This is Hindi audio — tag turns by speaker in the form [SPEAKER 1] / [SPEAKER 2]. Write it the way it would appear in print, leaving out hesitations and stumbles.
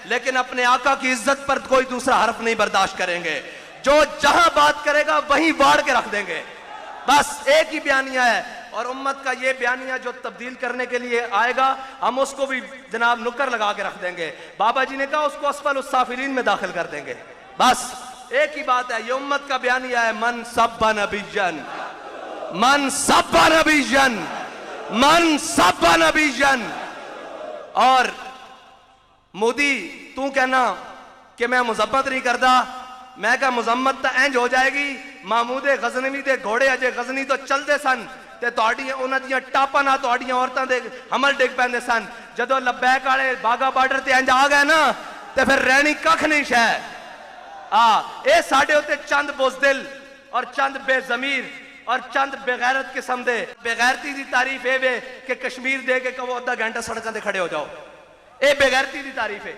[SPEAKER 1] लेकिन अपने आका की इज्जत पर कोई दूसरा हर्फ नहीं बर्दाश्त करेंगे। जो जहां बात करेगा वहीं वाड़ के रख देंगे। बस एक ही बयानिया है और उम्मत का ये बयानिया जो तब्दील करने के लिए आएगा हम उसको भी जनाब नुक्कर लगा के रख देंगे। बाबा जी ने कहा उसको अस्फल उस्साफिलीन में दाखिल कर देंगे। बस एक ही बात है, ये उम्मत का बयानिया है, मन सब्बा नबीजन, मन सब्बा नबीजन, मन सब्बा नबीजन। और मोदी तू कहना कि मैं मुजम्मत नहीं करता, मैं क्या मुजम्मत तो इंज हो जाएगी। महमूदे गजनवी दे घोड़े अजे गजनी तो चलते सन ते तुहाडियां उन्हां दियां टापां नाल तुहाडियां औरतां दे हमल डिग पैंदे सन। जदों लबैक वाले बागा बार्डर ते इंज आ गए ना ते फिर रहनी कख नहीं शै। ये साडे उत्ते चंद बुज़दिल और चंद बेजमीर और चंद बेगैरत किस्म दे बेगैरती दी तारीफ ये वे कि कश्मीर दे के कहो अद्धा घंटा सड़कों ते खड़े हो जाओ, ये बेगैरती दी तारीफ है।